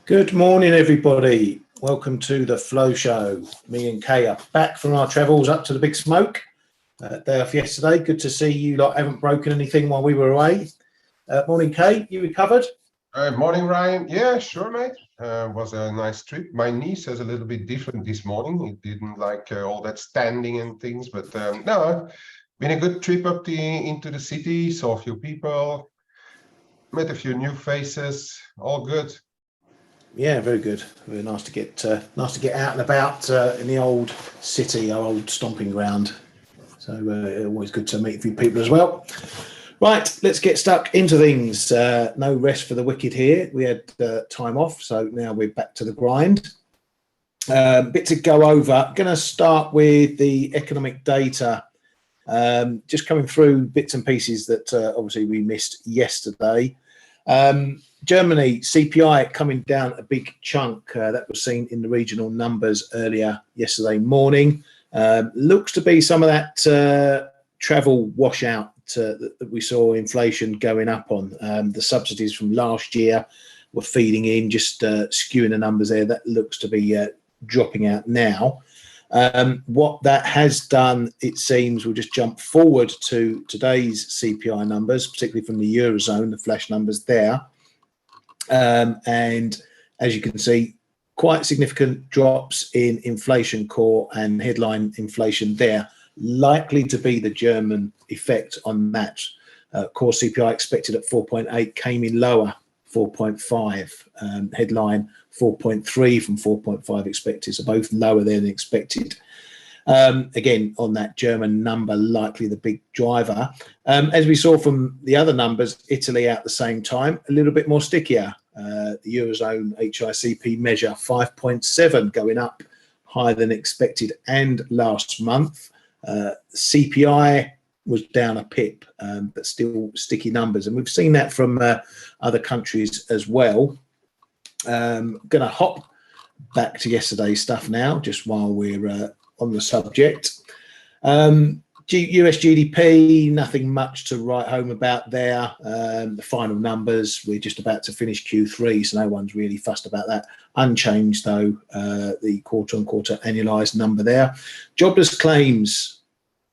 Good morning, everybody. Welcome to the Flow Show. Me and Kay are back from our travels up to the Big Smoke. Day off yesterday. Good to see you lot haven't broken anything while we were away. Morning, Kay. You recovered? Morning, Ryan. Yeah, sure, mate. Was a nice trip. My niece is a little bit different this morning. It didn't like all that standing and things, but no, been a good trip up into the city. Saw a few people, met a few new faces. All good. Yeah, very good. Very nice to get out and about in the old city, our old stomping ground. So always good to meet a few people as well. Right, let's get stuck into things. No rest for the wicked here. We had time off, so now we're back to the grind. Bit to go over. Going to start with the economic data. Just coming through bits and pieces that obviously we missed yesterday. Germany CPI coming down a big chunk. That was seen in the regional numbers earlier yesterday morning. Looks to be some of that travel washout that we saw inflation going up on. The subsidies from last year were feeding in, just skewing the numbers there. That looks to be dropping out now. What that has done, it seems, we'll just jump forward to today's CPI numbers, particularly from the Eurozone, the flash numbers there. And as you can see, quite significant drops in inflation core and headline inflation there, likely to be the German effect on that. Core CPI expected at 4.8 came in lower, 4.5. Headline 4.3 from 4.5 expected, so both lower than expected. Again, on that German number, likely the big driver. As we saw from the other numbers, Italy at the same time, a little bit more stickier. The Eurozone HICP measure 5.7 going up higher than expected, and last month CPI was down a pip, but still sticky numbers, and we've seen that from other countries as well. Going to hop back to yesterday's stuff now, just while we're on the subject. US GDP, nothing much to write home about there. The final numbers, we're just about to finish Q3, so no one's really fussed about that. Unchanged though, the quarter-on-quarter annualized number there. Jobless claims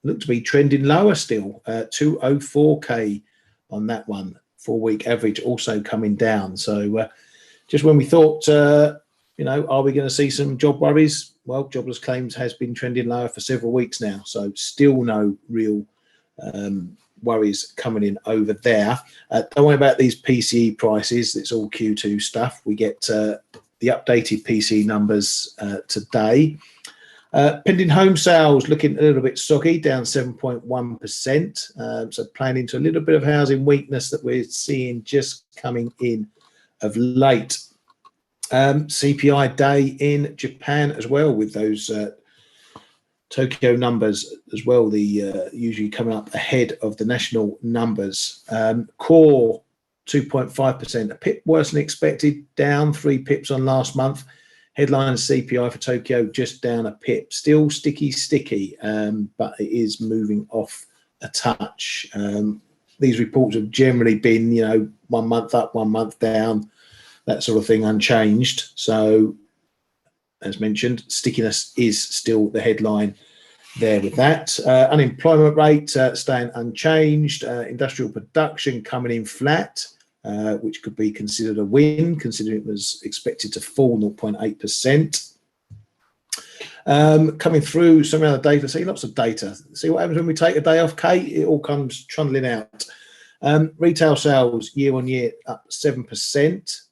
look to be trending lower still, 204k on that one. 4-week average also coming down. So just when we thought, are we going to see some job worries? Well, jobless claims has been trending lower for several weeks now, so still no real worries coming in over there. Don't worry about these PCE prices. It's all Q2 stuff. We get the updated PCE numbers today. Pending home sales looking a little bit soggy, down 7.1%. So playing into a little bit of housing weakness that we're seeing just coming in of late. CPI day in Japan as well, with those Tokyo numbers as well, the usually coming up ahead of the national numbers. Core 2.5%, a pip worse than expected, down 3 pips on last month. Headline CPI for Tokyo just down a pip, still sticky, but it is moving off a touch. These reports have generally been, 1 month up, 1 month down, that sort of thing, unchanged. So, as mentioned, stickiness is still the headline there with that. Unemployment rate staying unchanged. Industrial production coming in flat, which could be considered a win, considering it was expected to fall 0.8%. Coming through some other data, see lots of data. See what happens when we take a day off, Kate? It all comes trundling out. Retail sales year on year up 7%.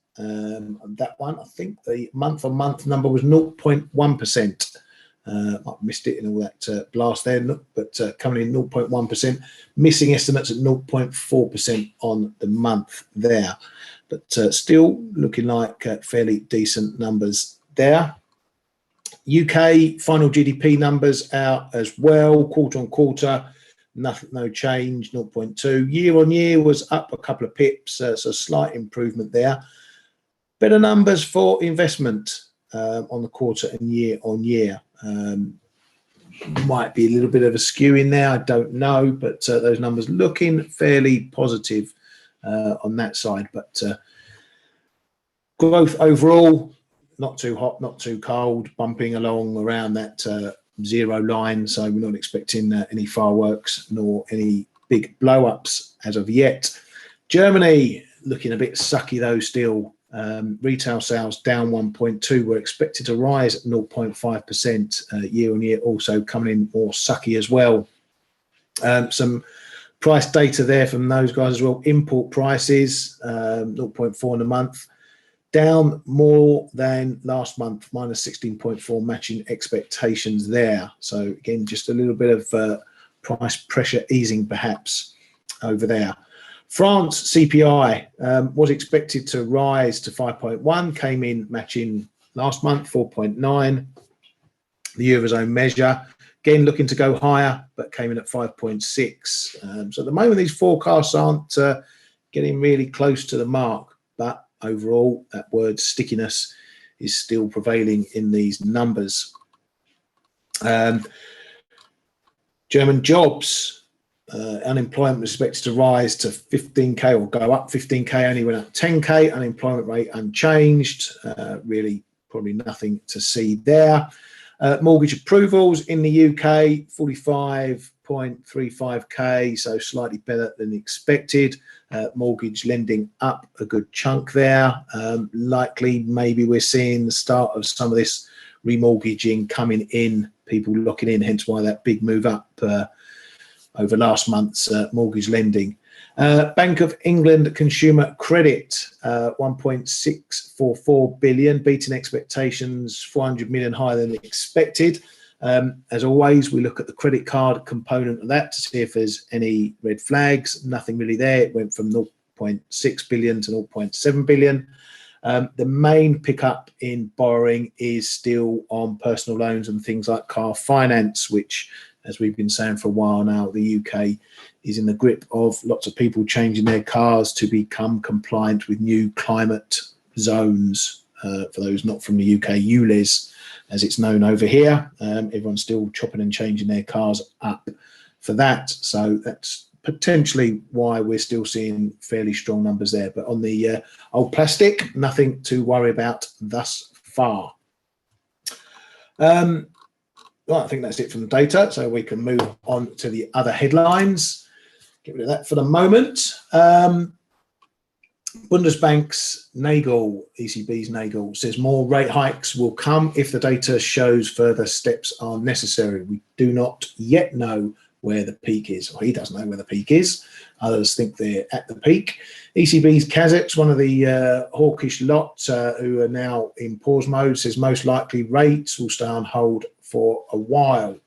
That one, I think the month-on-month number was 0.1%. I missed it in all that blast there, but coming in 0.1%. Missing estimates at 0.4% on the month there, but still looking like fairly decent numbers there. UK final GDP numbers out as well, quarter-on-quarter. Nothing, no change, 0.2. Year on year was up a couple of pips, so slight improvement there. Better numbers for investment on the quarter and year on year. Might be a little bit of a skew in there, I don't know, but those numbers looking fairly positive on that side. But Growth overall, not too hot, not too cold, bumping along around that zero line. So we're not expecting any fireworks nor any big blow-ups as of yet. Germany looking a bit sucky though still. Retail sales down 1.2. We're expected to rise at 0.5% year on year, also coming in more sucky as well. Some price data there from those guys as well. Import prices 0.4 in a month, down more than last month, minus 16.4, matching expectations there. So again, just a little bit of price pressure easing perhaps over there. France CPI was expected to rise to 5.1, came in matching last month, 4.9. The Eurozone measure, again, looking to go higher, but came in at 5.6. So at the moment, these forecasts aren't getting really close to the mark, but overall, that word stickiness is still prevailing in these numbers. German jobs. Unemployment was expected to rise to 15k or go up 15k, only went up 10k. Unemployment rate unchanged. Really, probably nothing to see there. Mortgage approvals in the UK, 45.35k, so slightly better than expected. Mortgage lending up a good chunk there. Likely, maybe we're seeing the start of some of this remortgaging coming in, people locking in, hence why that big move up over last month's mortgage lending. Bank of England consumer credit, 1.644 billion, beating expectations, 400 million higher than expected. As always, we look at the credit card component of that to see if there's any red flags. Nothing really there. It went from 0.6 billion to 0.7 billion. The main pickup in borrowing is still on personal loans and things like car finance, which, as we've been saying for a while now, the UK is in the grip of lots of people changing their cars to become compliant with new climate zones. For those not from the UK, ULEZ, as it's known over here. Everyone's still chopping and changing their cars up for that. So that's potentially why we're still seeing fairly strong numbers there. But on the old plastic, nothing to worry about thus far. Well, I think that's it from the data, so we can move on to the other headlines. Get rid of that for the moment. Bundesbank's Nagel, ECB's Nagel, says more rate hikes will come if the data shows further steps are necessary. We do not yet know where the peak is, or he doesn't know where the peak is. Others think they're at the peak. ECB's Kazak's, one of the hawkish lot who are now in pause mode, says most likely rates will stay on hold for a while.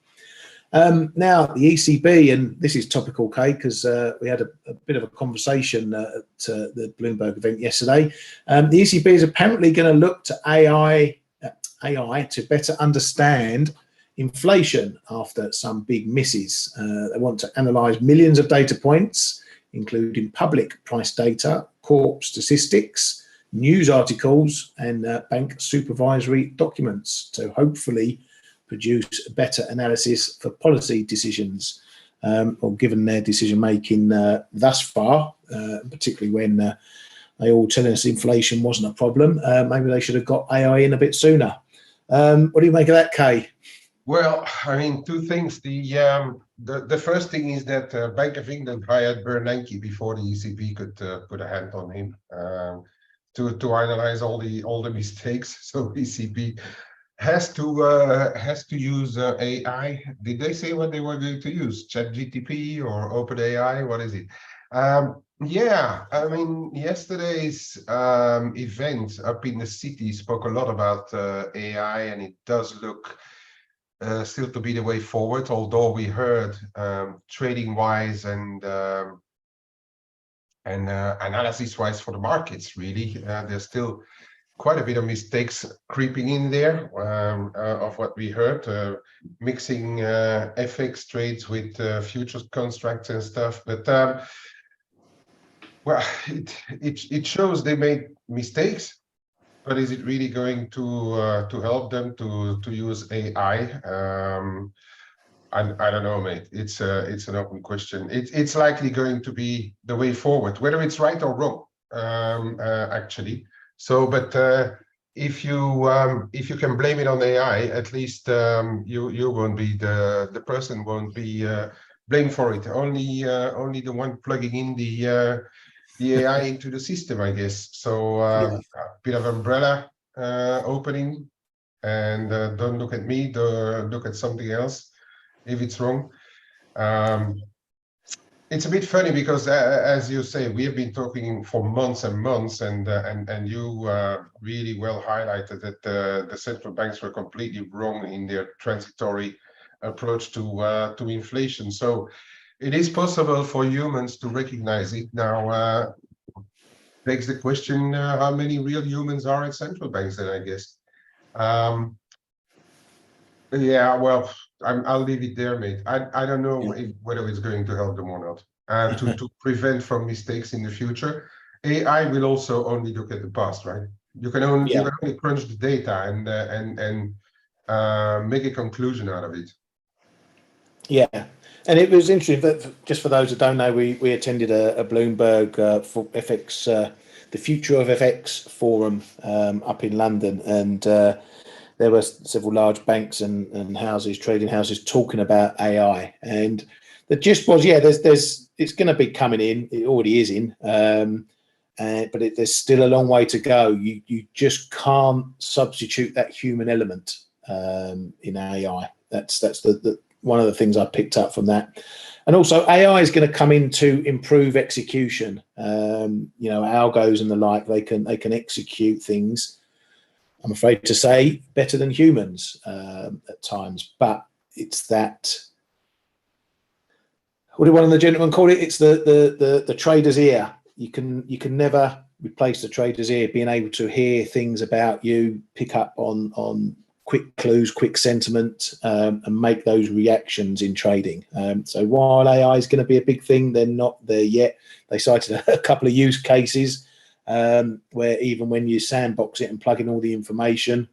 Now, the ECB, and this is topical, Kay, because we had a bit of a conversation at the Bloomberg event yesterday. The ECB is apparently going to look to AI to better understand inflation after some big misses. They want to analyse millions of data points, including public price data, corp statistics, news articles, and bank supervisory documents to hopefully produce a better analysis for policy decisions, or given their decision making thus far, particularly when they all tell us inflation wasn't a problem. Maybe they should have got AI in a bit sooner. What do you make of that, Kay? Well, I mean, two things. The first thing is that Bank of England hired Bernanke before the ECB could put a hand on him to analyze all the mistakes. So ECB has to use AI. Did they say what they were going to use? ChatGPT or OpenAI? What is it? Yeah, I mean, yesterday's event up in the city spoke a lot about AI, and it does look still to be the way forward. Although we heard trading-wise and analysis-wise for the markets, really, there's still quite a bit of mistakes creeping in there of what we heard, mixing FX trades with futures contracts and stuff. But well, it shows they made mistakes. But is it really going to help them to use AI? I don't know, mate. It's an open question. It's likely going to be the way forward, whether it's right or wrong, actually. So, but if you can blame it on AI, at least you won't be the person won't be blamed for it. Only the one plugging in the AI into the system, I guess. So Yeah. a bit of umbrella opening, and don't look at me, look at something else if it's wrong. It's a bit funny because, as you say, we have been talking for months and months, and you really well highlighted that the central banks were completely wrong in their transitory approach to inflation. So it is possible for humans to recognize it. Now, begs the question: how many real humans are at central banks? Then I guess. Yeah, well, I'll leave it there, mate. I don't know whether it's going to help them or not. To prevent from mistakes in the future, AI will also only look at the past, right? You can only crunch the data and make a conclusion out of it. Yeah, and it was interesting that, just for those that don't know, we attended a Bloomberg for FX, the Future of FX forum up in London, and there were several large banks and houses, trading houses, talking about AI, and the gist was, it's going to be coming in. It already is in, but there's still a long way to go. You just can't substitute that human element in AI. That's the one of the things I picked up from that. And also, AI is going to come in to improve execution. Algos and the like, they can execute things, I'm afraid to say, better than humans at times. But it's that, what did one of the gentlemen call it? It's the trader's ear. You can never replace the trader's ear, being able to hear things about you, pick up on quick clues, quick sentiment, and make those reactions in trading. So while AI is going to be a big thing, they're not there yet. They cited a couple of use cases where even when you sandbox it and plug in all the information,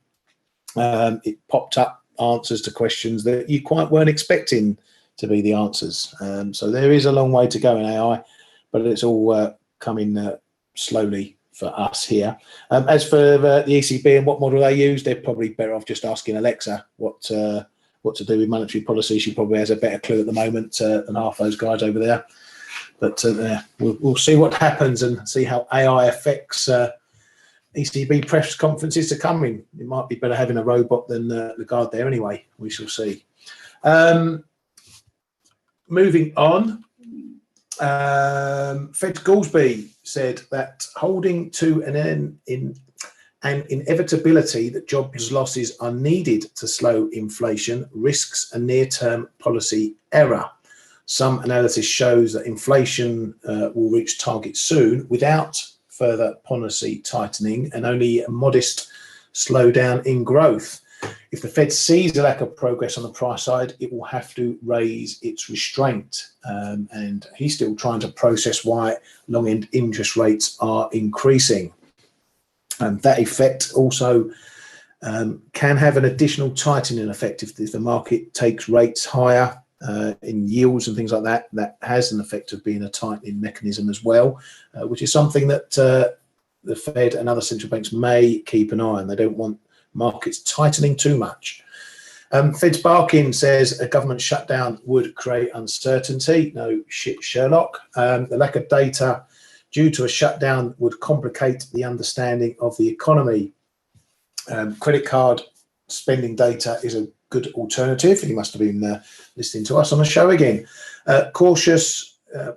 it popped up answers to questions that you quite weren't expecting to be the answers. So there is a long way to go in AI, but it's all coming slowly for us here. As for the ECB and what model they use, they're probably better off just asking Alexa what to do with monetary policy. She probably has a better clue at the moment than half those guys over there. But we'll see what happens and see how AI affects ECB press conferences to come in. It might be better having a robot than the guard there anyway. We shall see. Moving on, Fed Goolsbee said that holding to an inevitability that jobs losses are needed to slow inflation risks a near-term policy error. Some analysis shows that inflation will reach target soon without further policy tightening and only a modest slowdown in growth. If the Fed sees a lack of progress on the price side, it will have to raise its restraint. And he's still trying to process why long-end interest rates are increasing. And that effect also can have an additional tightening effect if the market takes rates higher in yields and things like that. That has an effect of being a tightening mechanism as well, which is something that the Fed and other central banks may keep an eye on. They don't want markets tightening too much. Fed's Barkin says a government shutdown would create uncertainty. No shit, Sherlock. The lack of data due to a shutdown would complicate the understanding of the economy. Credit card spending data is a good alternative. He must have been listening to us on the show again.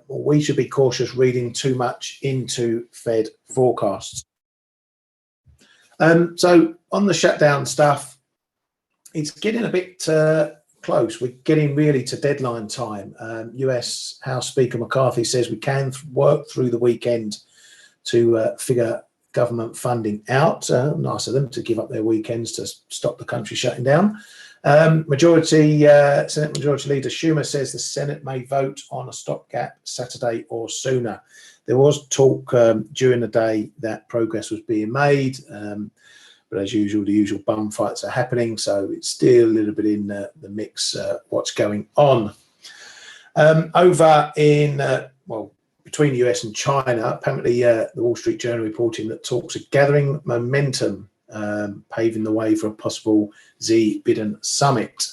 We should be cautious reading too much into Fed forecasts. So on the shutdown stuff, it's getting a bit close. We're getting really to deadline time. US House Speaker McCarthy says we can work through the weekend to figure government funding out. Nice of them to give up their weekends to stop the country shutting down. Senate Majority Leader Schumer says the Senate may vote on a stopgap Saturday or sooner. There was talk during the day that progress was being made, but as usual, the usual bum fights are happening, so it's still a little bit in the mix what's going on. Over in, between the US and China. Apparently, the Wall Street Journal reporting that talks are gathering momentum, paving the way for a possible Biden summit.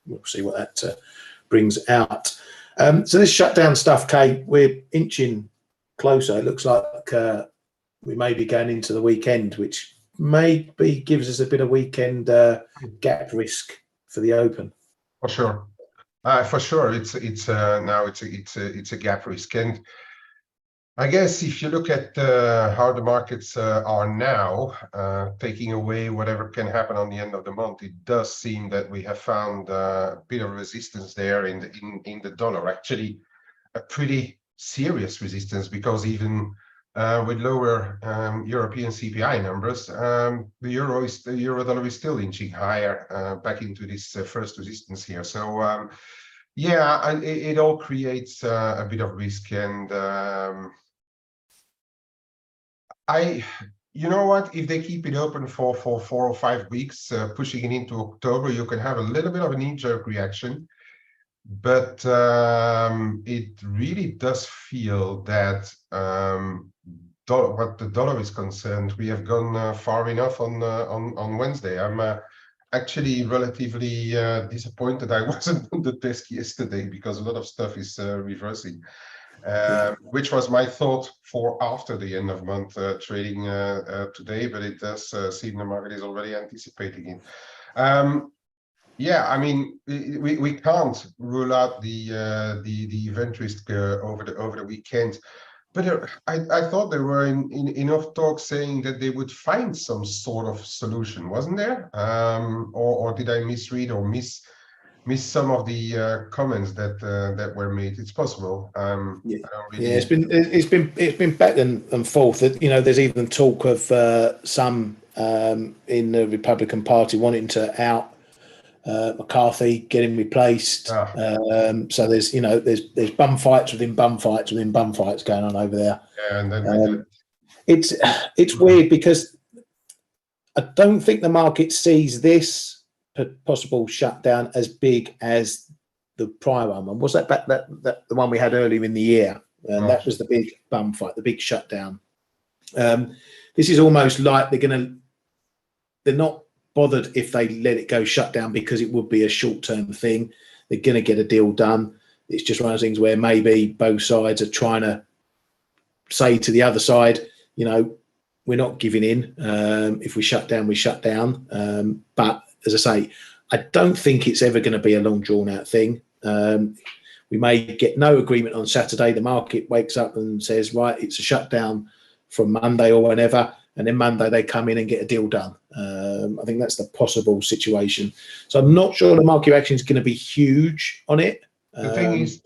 We'll see what that brings out. So this shutdown stuff, Kate, we're inching closer. It looks like we may be going into the weekend, which maybe gives us a bit of weekend gap risk for the open. For sure. For sure, it's now it's a gap risk, and I guess if you look at how the markets are now, taking away whatever can happen on the end of the month, it does seem that we have found a bit of resistance there in the dollar. Actually, a pretty serious resistance, because even with lower European CPI numbers, the euro dollar is still inching higher back into this first resistance here. So yeah, and it all creates a bit of risk, and you know what, if they keep it open for 4 or 5 weeks, pushing it into October, you can have a little bit of a knee-jerk reaction. But it really does feel that what the dollar is concerned, we have gone far enough on Wednesday. I'm actually relatively disappointed I wasn't on the desk yesterday, because a lot of stuff is reversing, which was my thought for after the end of month trading today, but it does seem the market is already anticipating it. Yeah, I mean, we can't rule out the event risk over the weekend, but I thought there were enough talk saying that they would find some sort of solution, wasn't there? Or did I misread or miss some of the comments that were made? It's possible. Yeah, it's been back and forth. You know, there's even talk of some in the Republican Party wanting to out McCarthy, getting replaced. So there's there's bum fights within bum fights within bum fights going on over there. Yeah, and then it's weird, because I don't think the market sees this possible shutdown as big as the prior one. Was that the one we had earlier in the year? And that was the big bum fight, the big shutdown. This is almost like they're not bothered if they let it go shut down, because it would be a short-term thing. They're going to get a deal done. It's just one of those things where maybe both sides are trying to say to the other side, we're not giving in. If we shut down, we shut down. But as I say, I don't think it's ever going to be a long drawn-out thing. We may get no agreement on Saturday. The market wakes up and says, right, it's a shutdown from Monday or whenever, and then Monday they come in and get a deal done. I think that's the possible situation. So I'm not sure the market reaction is going to be huge on it. The thing is,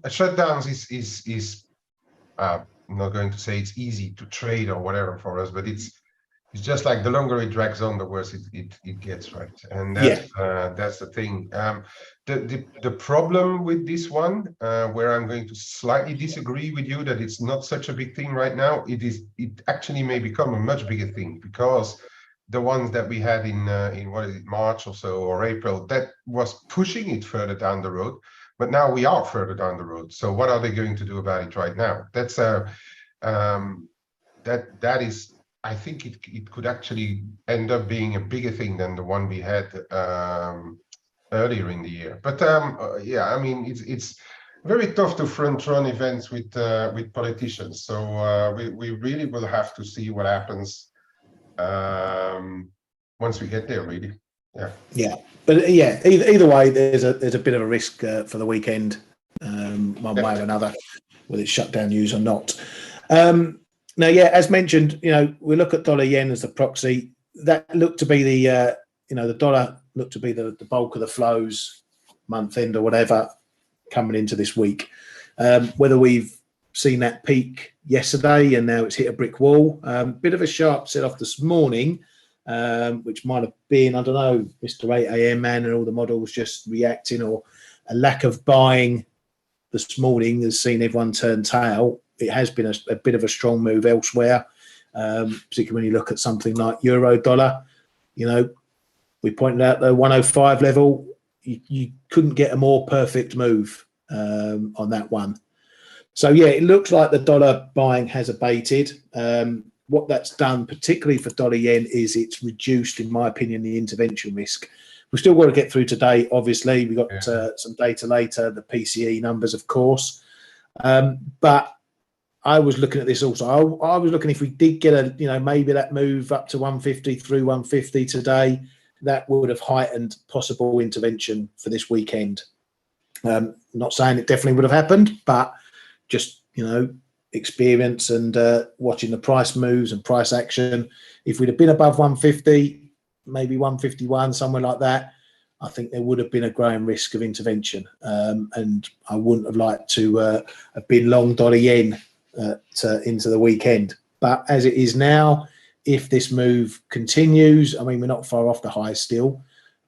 shutdowns is I'm not going to say it's easy to trade or whatever for us, but it's just like the longer it drags on, the worse it gets, right? And that's the thing. The problem with this one, where I'm going to slightly disagree with you that it's not such a big thing right now, it actually may become a much bigger thing, because the ones that we had in what is it, March or so, or April, that was pushing it further down the road, but now we are further down the road. So what are they going to do about it right now? That's that is, I think it could actually end up being a bigger thing than the one we had earlier in the year. But yeah, I mean, it's very tough to front run events with politicians. So we really will have to see what happens once we get there, really. Yeah, but yeah, either way, there's a bit of a risk for the weekend, one way or another, whether it's shutdown news or not. Now, yeah, as mentioned, we look at dollar yen as the proxy. That looked to be the dollar looked to be the bulk of the flows, month end or whatever, coming into this week. Whether we've seen that peak yesterday and now it's hit a brick wall, bit of a sharp set off this morning, which might have been, I don't know, Mr. 8 a.m. man and all the models just reacting, or a lack of buying this morning has seen everyone turn tail. It has been a bit of a strong move elsewhere, particularly when you look at something like euro dollar. We pointed out the 105 level. You couldn't get a more perfect move on that one. So yeah, it looks like the dollar buying has abated. What that's done, particularly for dollar yen, is it's reduced, in my opinion, the intervention risk. We've still got to get through today. Obviously, we got some data later, the PCE numbers, of course. But I was looking at this also. I was looking if we did get a, maybe that move up to 150 through 150 today, that would have heightened possible intervention for this weekend. Not saying it definitely would have happened, but just, experience and watching the price moves and price action. If we'd have been above 150, maybe 151, somewhere like that, I think there would have been a growing risk of intervention. And I wouldn't have liked to have been long dollar yen into the weekend. But as it is now, if this move continues, I mean, we're not far off the highs still,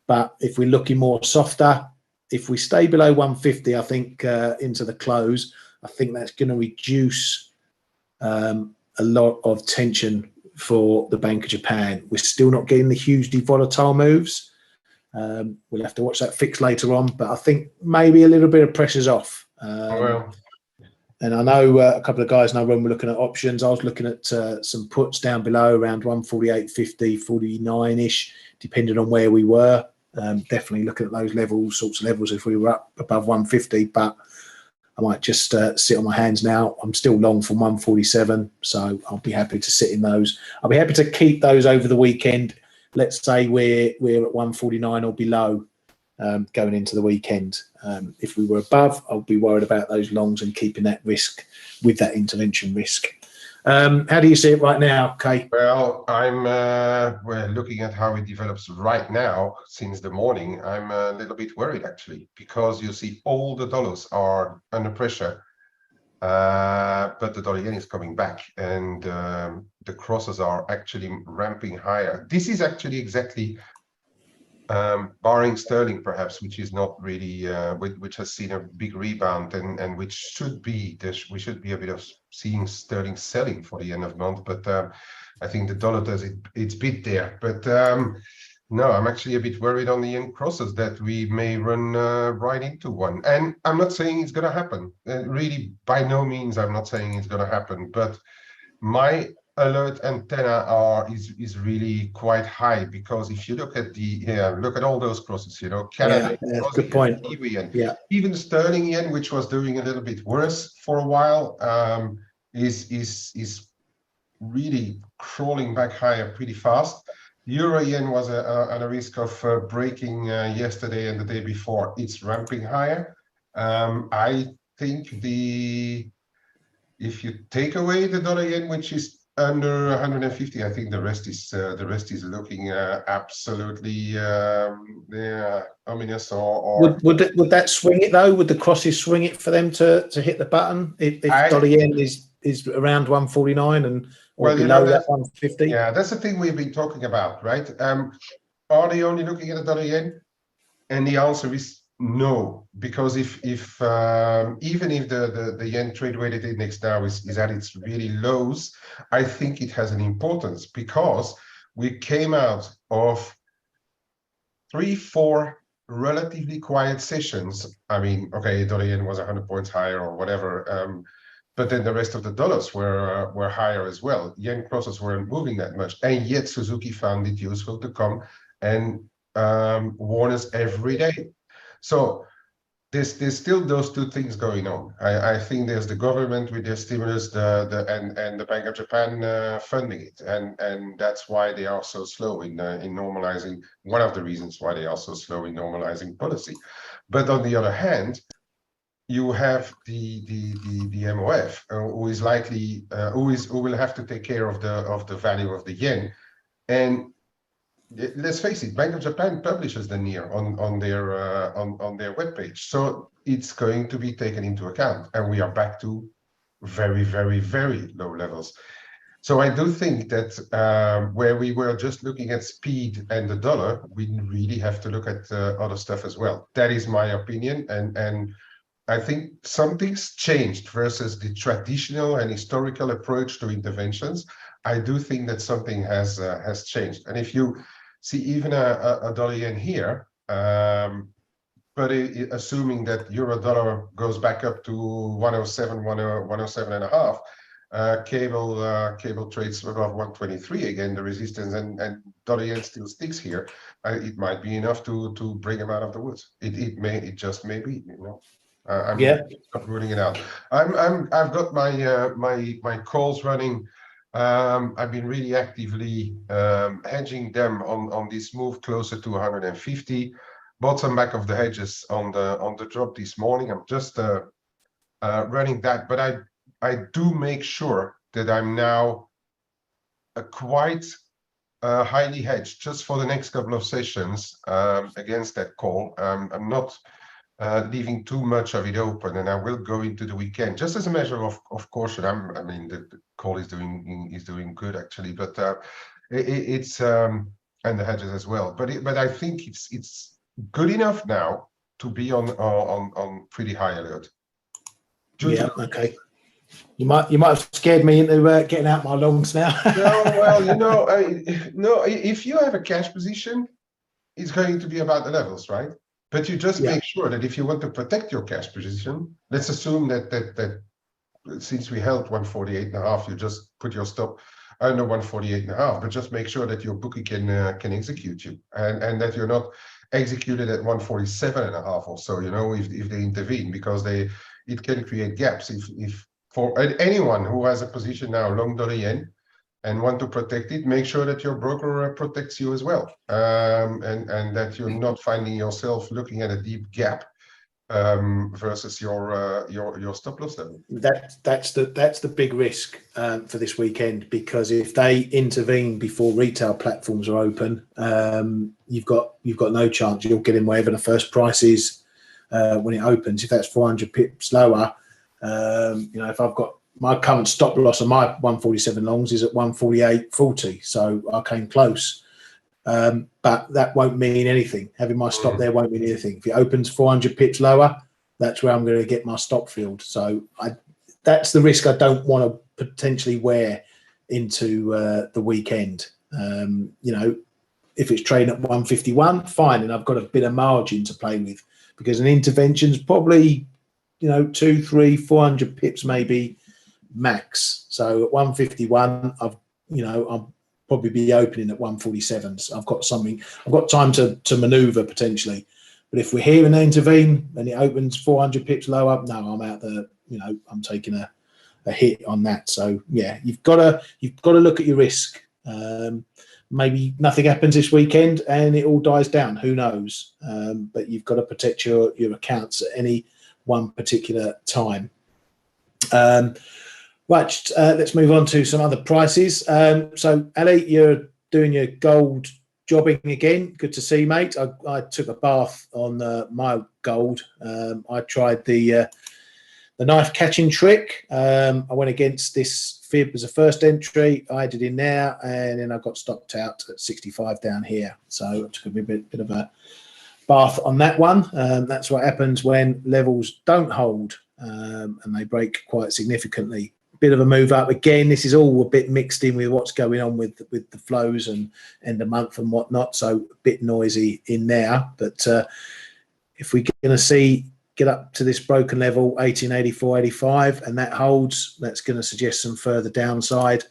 but if we're looking more softer, if we stay below 150, I think into the close, I think that's going to reduce a lot of tension for the Bank of Japan. We're still not getting the hugely volatile moves. We'll have to watch that fix later on, but I think maybe a little bit of pressure's off. And I know a couple of guys know when we're looking at options, I was looking at some puts down below around 148.50, 49-ish, depending on where we were. Definitely looking at those sorts of levels if we were up above 150, but I might just sit on my hands now. I'm still long from 147, so I'll be happy to sit in those. I'll be happy to keep those over the weekend. Let's say we're at 149 or below going into the weekend. If we were above, I'll be worried about those longs and keeping that risk with that intervention risk. How do you see it right now, Kay? Well, we're looking at how it develops right now since the morning. I'm a little bit worried, actually, because you see all the dollars are under pressure, but the dollar yen is coming back, and the crosses are actually ramping higher. This is actually exactly barring sterling, perhaps, which is not really, which has seen a big rebound, and which should be, we should be a bit of seeing sterling selling for the end of month, but I think the dollar does its bit there. But no, I'm actually a bit worried on the yen crosses that we may run right into one. And I'm not saying it's going to happen. Really, by no means, I'm not saying it's going to happen. But my alert antenna is really quite high, because if you look at look at all those crosses, Canada, good point. Kiwi yen, even sterling yen, which was doing a little bit worse for a while, is really crawling back higher pretty fast. Euro yen was at a risk of breaking yesterday and the day before. It's ramping higher. I think if you take away the dollar yen, which is under 150, I think the rest is looking absolutely ominous. Or would that swing it though? Would the crosses swing it for them to hit the button if dollar yen is around 149 or below that 150? Yeah, that's the thing we've been talking about, right? Are they only looking at the dollar yen? And the answer is no, because if even if the yen trade weighted index now is at its really lows, I think it has an importance, because we came out of 3-4 relatively quiet sessions. I mean, okay, dollar yen was 100 points higher or whatever, but then the rest of the dollars were higher as well. Yen crosses weren't moving that much, and yet Suzuki found it useful to come and warn us every day. So there's still those two things going on. I think there's the government with their stimulus, and the Bank of Japan funding it, and that's why they are so slow in normalizing. One of the reasons why they are so slow in normalizing policy. But on the other hand, you have the MOF, who is likely who will have to take care of the value of the yen. And let's face it, Bank of Japan publishes the NIR on their webpage, so it's going to be taken into account, and we are back to very, very, very low levels. So I do think that where we were just looking at speed and the dollar, we really have to look at other stuff as well. That is my opinion, and I think something's changed versus the traditional and historical approach to interventions. I do think that something has changed, and if you see even a dollar yen here, but assuming that euro dollar goes back up to 107, 107 and a half, cable trades above 123 again, the resistance, and dollar yen still sticks here. It might be enough to bring him out of the woods. It just may be, you know. I'm not ruling it out. I've got my calls running. I've been really actively hedging them on this move closer to 150. Bought some back of the hedges on the drop this morning. I'm just running that, but I do make sure that I'm now quite highly hedged just for the next couple of sessions against that call. I'm not leaving too much of it open, and I will go into the weekend just as a measure of caution. I mean, the call is doing good actually, but it's and the hedges as well. But I think it's good enough now to be on pretty high alert. Yeah. Okay. You might have scared me into getting out my longs now. No, well, you know, no. If you have a cash position, it's going to be about the levels, right? But you just make sure that if you want to protect your cash position, let's assume that since we held 148.5, you just put your stop under 148.5, but just make sure that your bookie can execute you, and that you're not executed at 147.5 or so, you know, if they intervene, because it can create gaps. If for anyone who has a position now long dollar yen and want to protect it, make sure that your broker protects you as well, and that you're not finding yourself looking at a deep gap versus your stop loss level. That's the big risk for this weekend, because if they intervene before retail platforms are open, you've got no chance. You'll get in wherever the first price is when it opens. If that's 400 pips lower, you know, if I've got my current stop loss on my 147 longs is at 148.40, so I came close. But that won't mean anything. Having my stop there won't mean anything. If it opens 400 pips lower, that's where I'm going to get my stop filled. So that's the risk I don't want to potentially wear into the weekend. You know, if it's trading at 151, fine, and I've got a bit of margin to play with, because an intervention's probably, you know, 200, 300, 400 pips maybe max. So at 151, I'll probably be opening at 147. So I've got time to maneuver potentially. But if we're here and they intervene and it opens 400 pips lower, no, I'm out the, you know, I'm taking a hit on that. So yeah, you've got to look at your risk. Maybe nothing happens this weekend and it all dies down. Who knows? But you've got to protect your accounts at any one particular time. Right, let's move on to some other prices. So Ali, you're doing your gold jobbing again. Good to see, mate. I took a bath on my gold. I tried the knife catching trick. I went against this fib as a first entry. I had it in there, and then I got stopped out at 65 down here. So I took a bit of a bath on that one. That's what happens when levels don't hold and they break quite significantly. Bit of a move up again. This is all a bit mixed in with what's going on with the flows and end of month and whatnot, so a bit noisy in there. But if we're going to get up to this broken level 1884.85 and that holds, that's going to suggest some further downside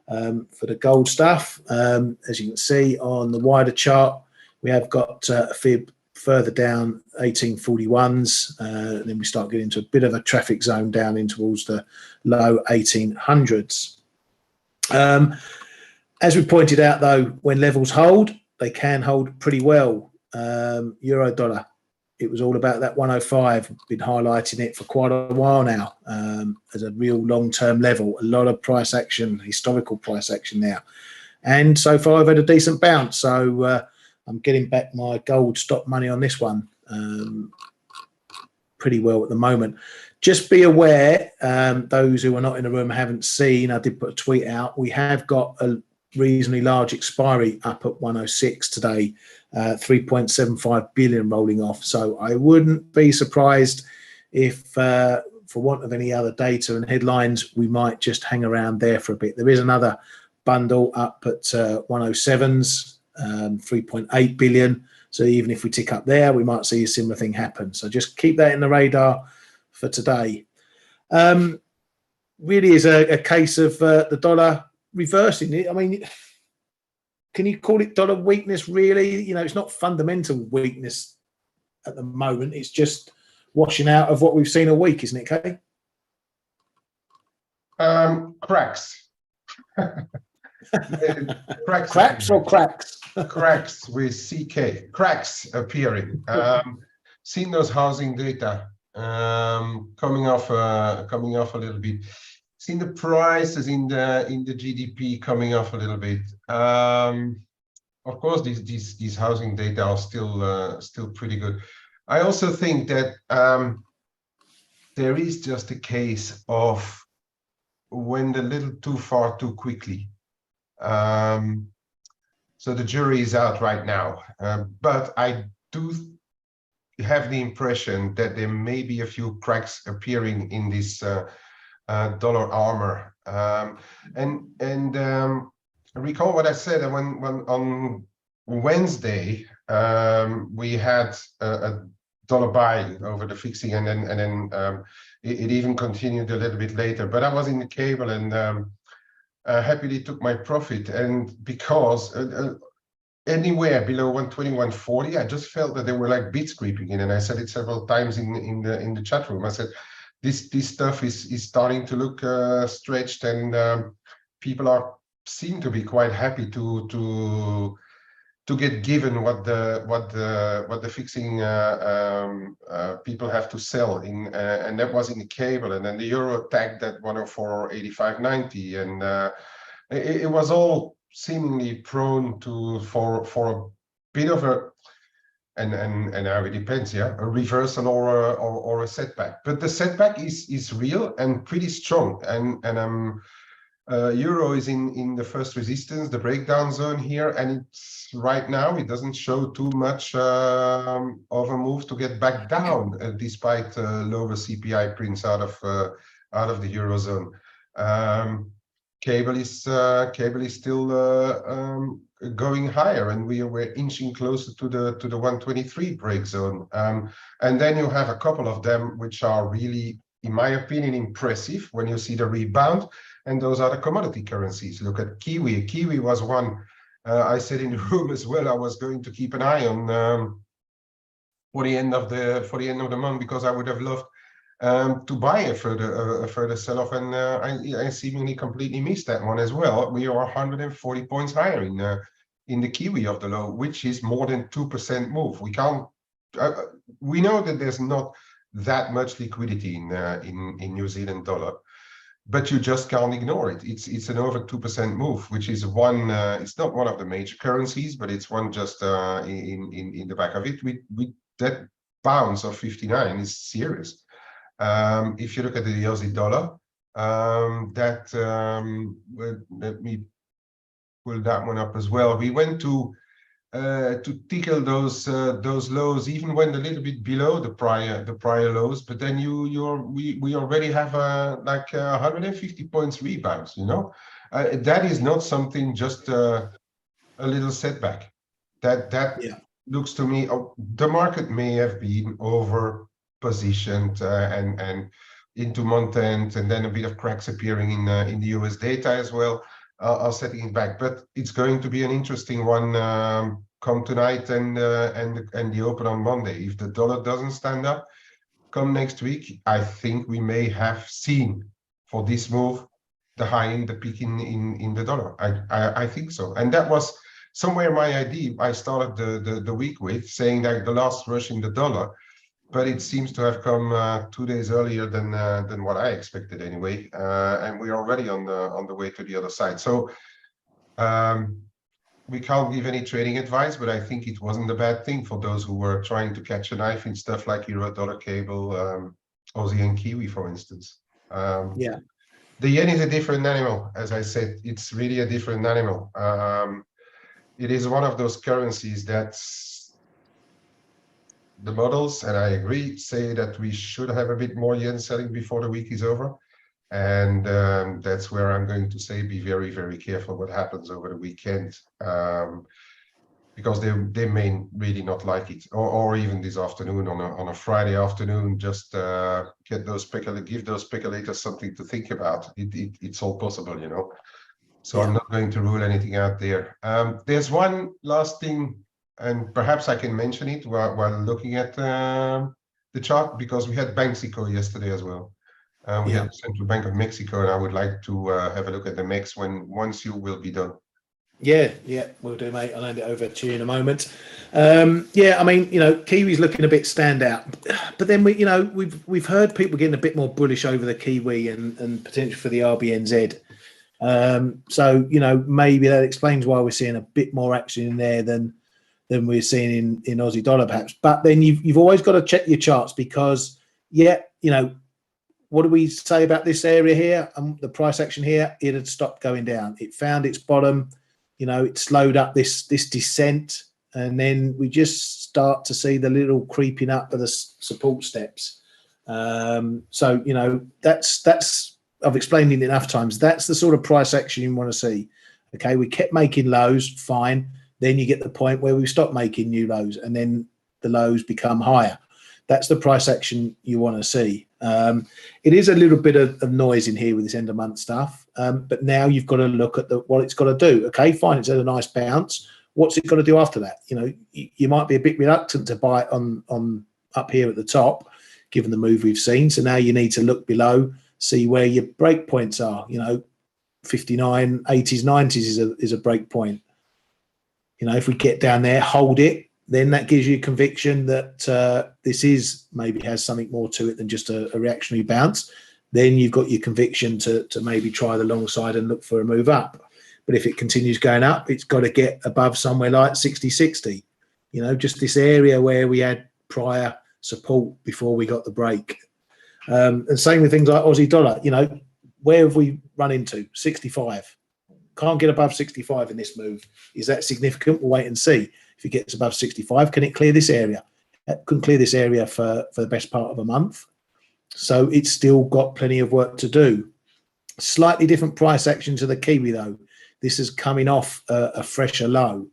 for the gold stuff. As you can see on the wider chart, we have got a fib further down 1841s, and then we start getting into a bit of a traffic zone down in towards the low 1800s. As we pointed out, though, when levels hold, they can hold pretty well. Euro dollar, it was all about that 105. Been highlighting it for quite a while now as a real long-term level. A lot of price action, historical price action now, and so far I've had a decent bounce. So I'm getting back my gold stop money on this one pretty well at the moment. Just be aware, those who are not in the room haven't seen, I did put a tweet out. We have got a reasonably large expiry up at 106 today, 3.75 billion rolling off. So I wouldn't be surprised if, for want of any other data and headlines, we might just hang around there for a bit. There is another bundle up at 107s. 3.8 billion. So even if we tick up there, we might see a similar thing happen. So just keep that in the radar for today. Really is a case of the dollar reversing it. I mean, can you call it dollar weakness, really? You know, it's not fundamental weakness at the moment. It's just washing out of what we've seen all week, isn't it, Kay? Cracks. Cracks or cracks? Cracks with CK. Cracks appearing. Seen those housing data coming off a little bit. Seen the prices in the GDP coming off a little bit. Of course, these housing data are still pretty good. I also think that there is just a case of went a little too far too quickly. So the jury is out right now, but I do have the impression that there may be a few cracks appearing in this dollar armor. And recall what I said when on Wednesday we had a dollar buy over the fixing, and then it even continued a little bit later. But I was in the cable and happily took my profit, and because anywhere below 121.40, I just felt that there were like bits creeping in, and I said it several times in the chat room. I said this stuff is starting to look stretched, and people seem to be quite happy to get given what the fixing people have to sell in, and that was in the cable, and then the euro tagged at 104.85.90, and it was all seemingly prone for a bit of a, and now it depends, yeah, a reversal or a setback. But the setback is real and pretty strong, and euro is in the first resistance, the breakdown zone here, and it's right now it doesn't show too much of a move to get back down, despite lower CPI prints out of the eurozone. Cable is still going higher, and we're inching closer to the 123 break zone. And then you have a couple of them which are really, in my opinion, impressive when you see the rebound, and those are the commodity currencies. Look at Kiwi. Kiwi was one I said in the room as well. I was going to keep an eye on for the end of the month, because I would have loved to buy a further sell-off, and I seemingly completely missed that one as well. We are 140 points higher in the Kiwi of the low, which is more than 2% move. We can't. We know that there's not that much liquidity in New Zealand dollar, but you just can't ignore it. It's an over 2% move, which is one. It's not one of the major currencies, but it's one just in the back of it. We that bounce of 59 is serious. If you look at the Aussie dollar, let me pull that one up as well. We went to tickle those lows, even went a little bit below the prior lows, but then we already have like 150 points rebounds. You know, that is not something just a little setback. That yeah. Looks to me, the market may have been over positioned and into month end, and then a bit of cracks appearing in the US data as well, are setting it back. But it's going to be an interesting one come tonight and the open on Monday. If the dollar doesn't stand up come next week, I think we may have seen for this move the high in the peak in the dollar. I think so, and that was somewhere my idea. I started the week with saying that the last rush in the dollar, but it seems to have come 2 days earlier than what I expected anyway, and we're already on the way to the other side. So we can't give any trading advice, but I think it wasn't a bad thing for those who were trying to catch a knife in stuff like euro dollar cable, Aussie and Kiwi, for instance. Yeah, the yen is a different animal, as I said. It's really a different animal. It is one of those currencies that's the models, and I agree, say that we should have a bit more yen selling before the week is over. And that's where I'm going to say be very, very careful what happens over the weekend. because they may really not like it, or even this afternoon on a Friday afternoon, just give those speculators something to think about. It's all possible, you know. So I'm not going to rule anything out there. There's one last thing, and perhaps I can mention it while looking at the chart, because we had Mexico yesterday as well. We had the Central Bank of Mexico, and I would like to have a look at the MEX once you will be done. Yeah, we'll do, mate. I'll hand it over to you in a moment. Yeah, I mean, you know, Kiwi's looking a bit standout, but then we've heard people getting a bit more bullish over the Kiwi and potential for the RBNZ. So you know, maybe that explains why we're seeing a bit more action in there than we're seeing in Aussie dollar, perhaps. But then you've always got to check your charts, because you know, what do we say about this area here? The price action here, it had stopped going down. It found its bottom. You know, it slowed up this descent, and then we just start to see the little creeping up of the support steps. So you know, that's I've explained it enough times. That's the sort of price action you want to see. Okay, we kept making lows, fine. Then you get the point where we stop making new lows, and then the lows become higher. That's the price action you want to see. It is a little bit of noise in here with this end of month stuff, but now you've got to look at what it's got to do. Okay, fine, it's had a nice bounce. What's it got to do after that? You know, you might be a bit reluctant to buy it on up here at the top, given the move we've seen. So now you need to look below, see where your break points are. You know, 59, 80s, 90s is a break point. You know, if we get down there, hold it, then that gives you conviction that this is maybe has something more to it than just a reactionary bounce. Then you've got your conviction to maybe try the long side and look for a move up. But if it continues going up, it's got to get above somewhere like 60-60. You know, just this area where we had prior support before we got the break. And same with things like Aussie dollar. You know, where have we run into? 65. Can't get above 65 in this move. Is that significant? We'll wait and see. If it gets above 65, can it clear this area? It couldn't clear this area for the best part of a month. So it's still got plenty of work to do. Slightly different price action to the Kiwi, though. This is coming off a fresher low.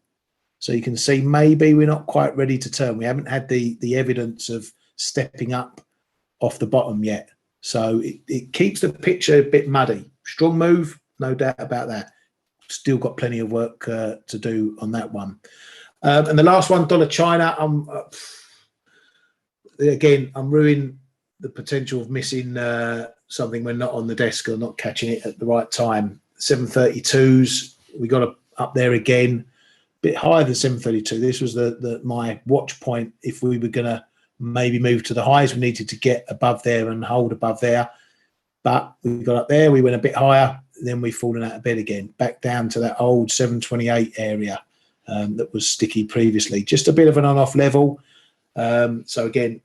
So you can see maybe we're not quite ready to turn. We haven't had the evidence of stepping up off the bottom yet. So it keeps the picture a bit muddy. Strong move, no doubt about that. Still got plenty of work to do on that one. And the last one, dollar China. Again, I'm ruining the potential of missing something when not on the desk or not catching it at the right time. 732s, we got up there again, a bit higher than 732. This was my watch point. If we were going to maybe move to the highs, we needed to get above there and hold above there. But we got up there, we went a bit higher, then we've fallen out of bed again, back down to that old 728 area. That was sticky previously, just a bit of an on-off level. So again,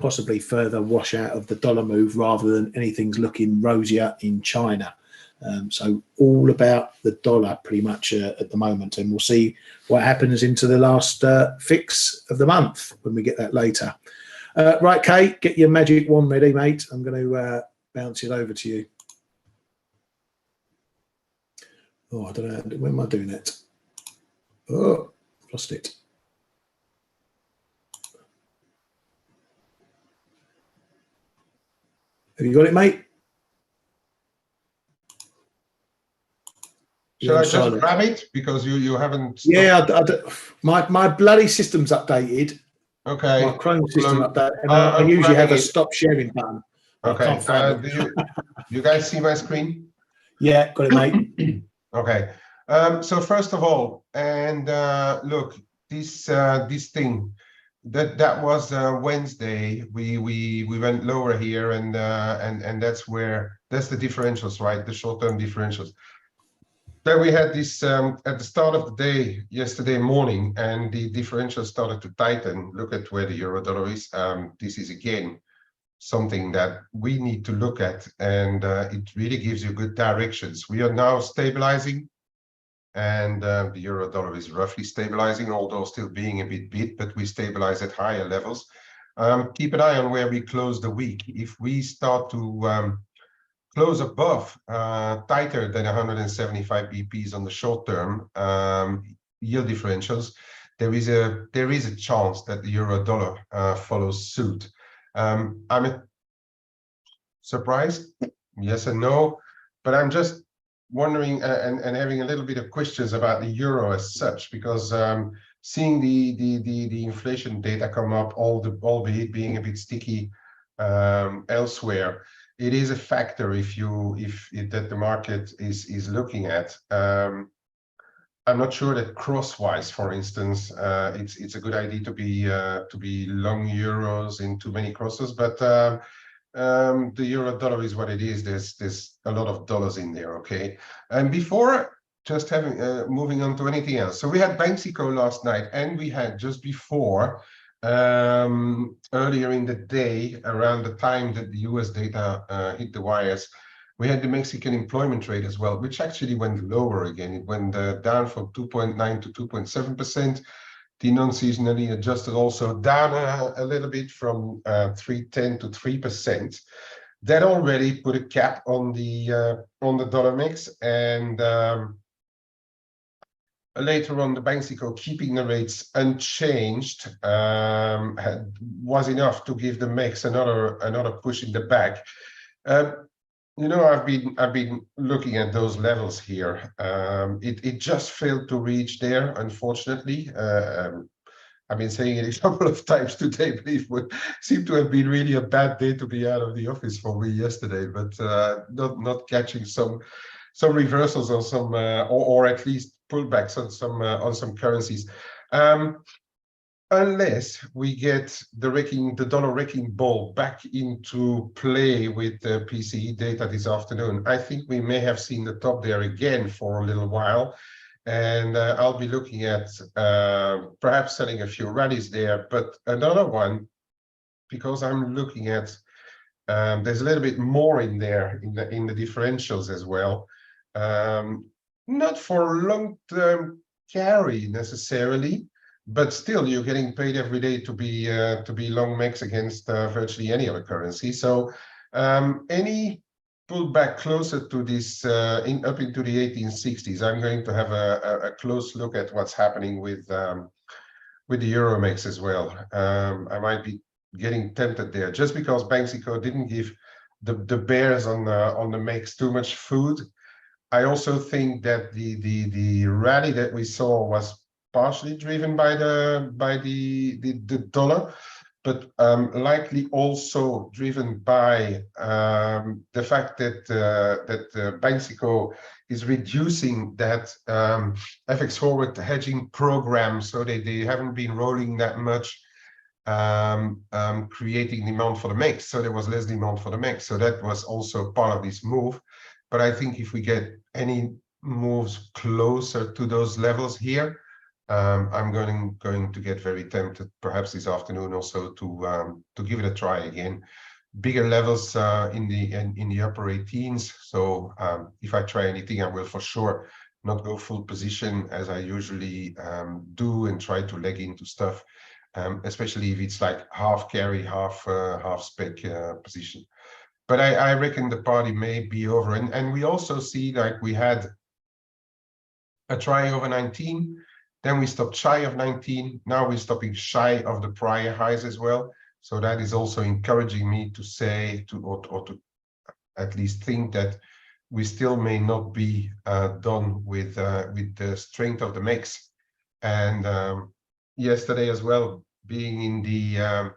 possibly further wash out of the dollar move rather than anything's looking rosier in China. So all about the dollar pretty much at the moment, and we'll see what happens into the last fix of the month when we get that later. Right, Kate, get your magic wand ready, mate. I'm going to bounce it over to you. Oh, I don't know. When am I doing it? Oh, lost it. Have you got it, mate? Shall I just grab it because you haven't? Yeah, my bloody system's updated. Okay. My Chrome system updated, and I usually have a stop sharing button. Okay. I can't find it. Do you guys see my screen? Yeah, got it, mate. Okay. So first of all, and look, this thing that was Wednesday. We went lower here, and that's the differentials, right? The short-term differentials. Then we had this at the start of the day yesterday morning, and the differential started to tighten. Look at where the euro dollar is. This is again something that we need to look at, and it really gives you good directions. We are now stabilizing, and the euro dollar is roughly stabilizing, although still being a bit beat, but we stabilize at higher levels. Keep an eye on where we close the week. If we start to close above, tighter than 175 BPs on the short term, yield differentials, there is a chance that the euro dollar follows suit. I'm surprised, yes and no, but I'm just wondering and having a little bit of questions about the euro as such, because seeing the inflation data come up, albeit being a bit sticky elsewhere, it is a factor that the market is looking at. I'm not sure that crosswise, for instance, it's a good idea to be long euros in too many crosses, but the euro dollar is what it is. There's a lot of dollars in there, okay? And before just having moving on to anything else, so we had Banxico last night, and we had just before earlier in the day, around the time that the US data hit the wires, we had the Mexican employment rate as well, which actually went lower again. It went down from 2.9 to 2.7%. The non-seasonally adjusted also down a little bit from 3.10 to 3%. That already put a cap on the dollar mix, and later on, the Banxico keeping the rates unchanged was enough to give the mix another push in the back. You know, I've been looking at those levels here. It just failed to reach there, unfortunately. I've been saying it a couple of times today, but it would seem to have been really a bad day to be out of the office for me yesterday, but not catching some reversals on some or at least pullbacks on some currencies. Unless we get the dollar wrecking ball back into play with the PCE data this afternoon, I think we may have seen the top there again for a little while. And I'll be looking at perhaps selling a few rallies there, but another one, because I'm looking at there's a little bit more in there in the differentials as well. Not for long-term carry necessarily, but still, you're getting paid every day to be long mex against virtually any other currency. So any pullback closer to this up into the 1860s, I'm going to have a close look at what's happening with the Euromex as well. I might be getting tempted there just because Banxico didn't give the bears on the mex too much food. I also think that the rally that we saw was partially driven by the dollar, but likely also driven by the fact that Banxico is reducing that FX forward hedging program, so they haven't been rolling that much, creating demand for the MEX. So there was less demand for the MEX. So that was also part of this move. But I think if we get any moves closer to those levels here, I'm going to get very tempted, perhaps this afternoon also, to give it a try again. Bigger levels in the upper 18s. So if I try anything, I will for sure not go full position as I usually do and try to leg into stuff, especially if it's like half carry, half spec position. But I reckon the party may be over, and we also see like we had a try over 19. Then we stopped shy of 19. Now we're stopping shy of the prior highs as well. So that is also encouraging me to say or to at least think that we still may not be done with the strength of the mix. And yesterday as well, being in the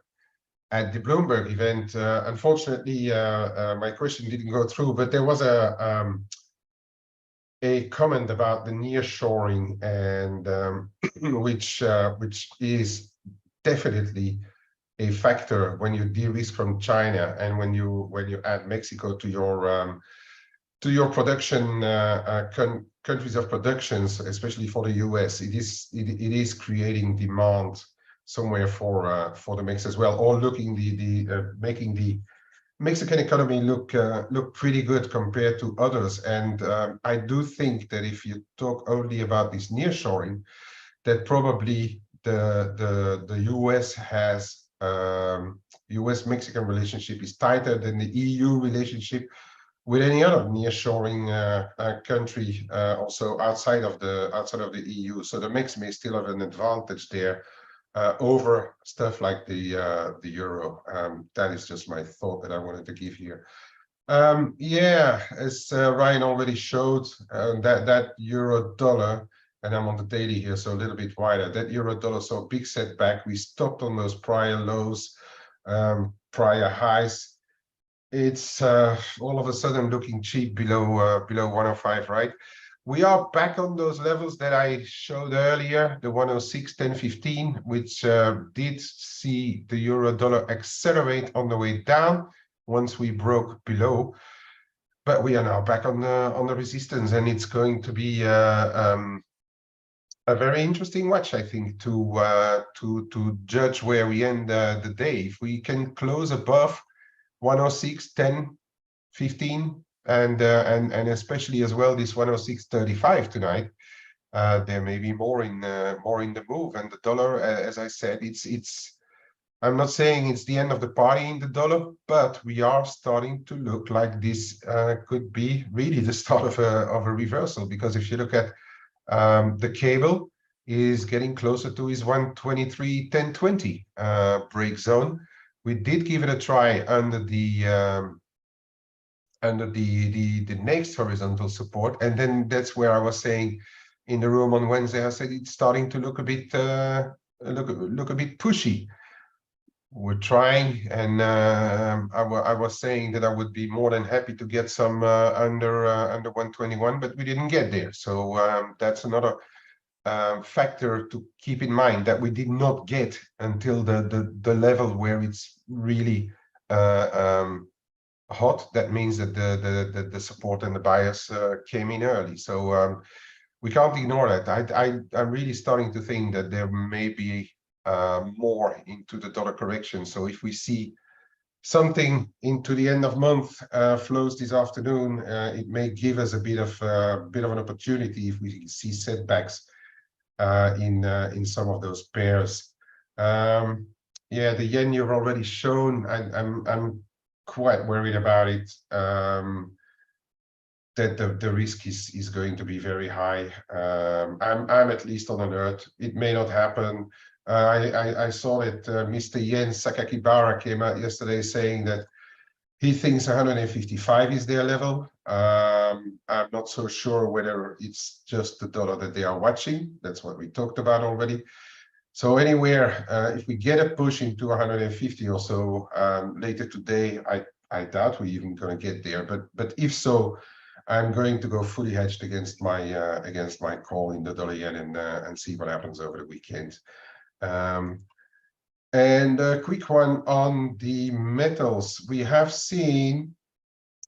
at the Bloomberg event, unfortunately, my question didn't go through, but there was a comment about the nearshoring, and which is definitely a factor when you de-risk from China and when you add Mexico to your production countries of productions, especially for the US. It is creating demand somewhere for the mix as well, or looking making the Mexican economy look pretty good compared to others. And I do think that if you talk only about this nearshoring, that probably the US has US-Mexican relationship is tighter than the EU relationship, with any other nearshoring country, also outside of the EU. So the MEX may still have an advantage there over stuff like the euro. That is just my thought that I wanted to give here. Yeah, as Ryan already showed, that euro dollar, and I'm on the daily here, so a little bit wider. That euro dollar saw a big setback. We stopped on those prior lows, prior highs. It's all of a sudden looking cheap below 105, right? We are back on those levels that I showed earlier, the 106, 10, 15, which did see the euro dollar accelerate on the way down once we broke below. But we are now back on the resistance, and it's going to be a very interesting watch, I think, to judge where we end the day. If we can close above 106, 10, 15, and especially as well this 106.35 tonight, there may be more in the move. And the dollar, as I said, I'm not saying it's the end of the party in the dollar, but we are starting to look like this could be really the start of a reversal. Because if you look at the cable is getting closer to his 123, 1020 break zone. We did give it a try under the next horizontal support, and then that's where I was saying in the room on Wednesday, I said it's starting to look a bit look a bit pushy. We're trying, and I was saying that I would be more than happy to get some under 121, but we didn't get there. So that's another factor to keep in mind, that we did not get until the level where it's really hot. That means that the support and the bias came in early. So we can't ignore that. I'm really starting to think that there may be more into the dollar correction. So if we see something into the end of month flows this afternoon, it may give us a bit of an opportunity if we see setbacks in some of those pairs. Yeah, the yen you've already shown. I'm quite worried about it. That the risk is going to be very high. I'm at least on alert. It may not happen. I saw that Mr. Yen Sakakibara came out yesterday saying that he thinks 155 is their level. I'm not so sure whether it's just the dollar that they are watching. That's what we talked about already. So anywhere, if we get a push into 150 or so later today, I doubt we're even going to get there. But if so, I'm going to go fully hedged against my call in the dollar yen and see what happens over the weekend. And a quick one on the metals. We have seen,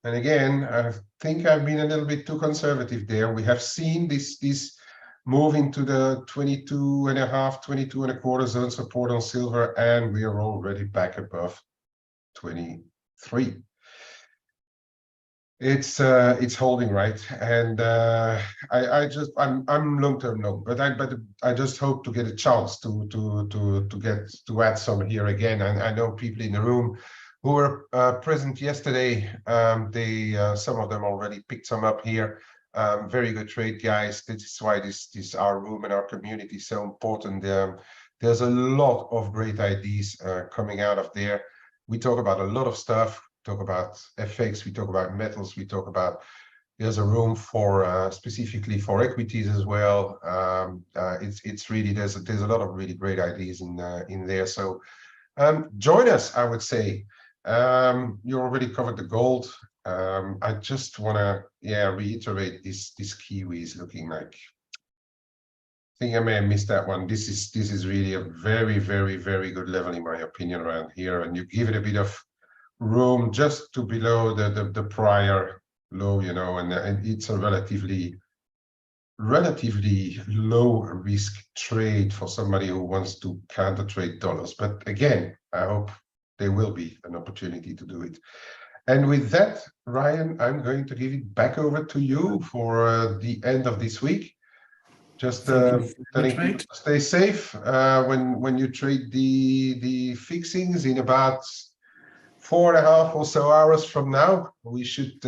and again, I think I've been a little bit too conservative there. We have seen this move into the 22.5, 22.25 zone support on silver, and we are already back above 23. It's holding, right, and I'm long-term no, but I just hope to get a chance to add some here again. And I know people in the room who were present yesterday. Some of them already picked some up here. Very good trade, guys. This is why this our room and our community is so important. There's a lot of great ideas coming out of there. We talk about a lot of stuff. Talk about FX, we talk about metals, we talk about, there's a room for specifically for equities as well. It's really, there's a lot of really great ideas in there. So join us, I would say. You already covered the gold. I just want to reiterate this Kiwi is looking like, I think I may have missed that one. This is really a very, very, very good level in my opinion around here, and you give it a bit of room just to below the prior low, you know, and it's a relatively low risk trade for somebody who wants to counter trade dollars. But again, I hope there will be an opportunity to do it. And with that, Ryan, I'm going to give it back over to you for the end of this week. Just telling people to stay safe when you trade the fixings in about 4.5 or so hours from now, we should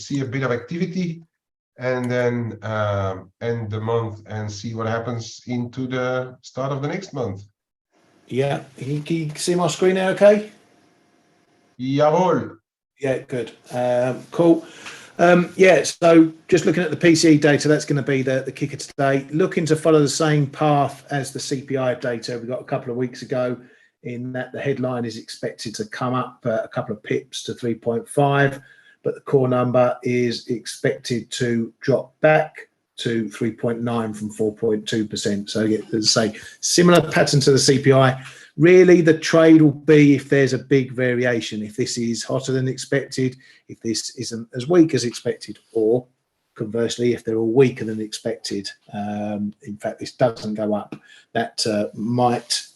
see a bit of activity, and then end the month and see what happens into the start of the next month. Yeah, can you see my screen now okay? Jawohl. Yeah, good. Cool. Yeah, so just looking at the PCE data, that's going to be the kicker today. Looking to follow the same path as the CPI data we got a couple of weeks ago, in that the headline is expected to come up a couple of pips to 3.5, but the core number is expected to drop back to 3.9 from 4.2%. So, as I say, similar pattern to the CPI. Really, the trade will be if there's a big variation, if this is hotter than expected, if this isn't as weak as expected, or conversely, if they're all weaker than expected. In fact, this doesn't go up. That might,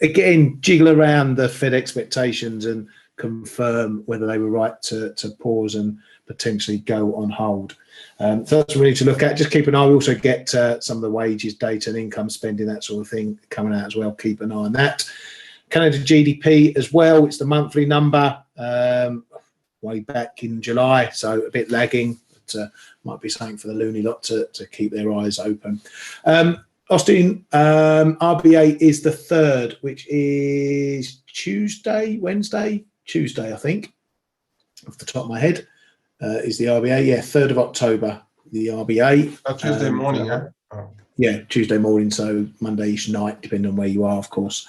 again, jiggle around the Fed expectations and confirm whether they were right to pause and potentially go on hold. So that's really to look at. Just keep an eye. We also get some of the wages data and income spending, that sort of thing, coming out as well. Keep an eye on that. Canada GDP as well. It's the monthly number way back in July, so a bit lagging, but might be something for the loony lot to keep their eyes open. Austin, RBA is the 3rd, which is Tuesday, I think, off the top of my head. Is the RBA, yeah, 3rd of October, the RBA. Tuesday morning, yeah? Oh. Yeah, Tuesday morning, so Monday-ish night, depending on where you are, of course.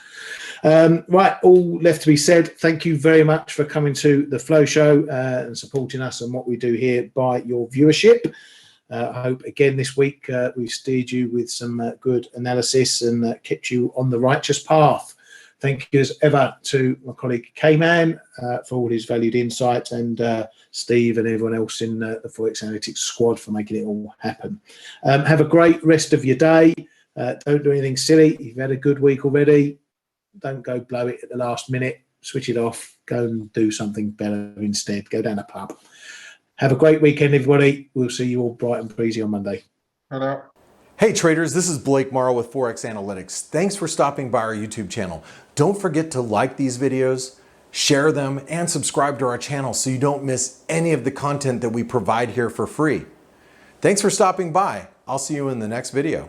Right, all left to be said. Thank you very much for coming to the Flow Show and supporting us and what we do here by your viewership. I hope, again, this week we've steered you with some good analysis and kept you on the righteous path. Thank you as ever to my colleague K-Man for all his valued insight, and Steve and everyone else in the ForexAnalytix squad for making it all happen. Have a great rest of your day. Don't do anything silly. You've had a good week already. Don't go blow it at the last minute. Switch it off. Go and do something better instead. Go down a pub. Have a great weekend, everybody. We'll see you all bright and breezy on Monday. Hello. Hey traders, this is Blake Morrow with ForexAnalytix. Thanks for stopping by our YouTube channel. Don't forget to like these videos, share them, and subscribe to our channel so you don't miss any of the content that we provide here for free. Thanks for stopping by. I'll see you in the next video.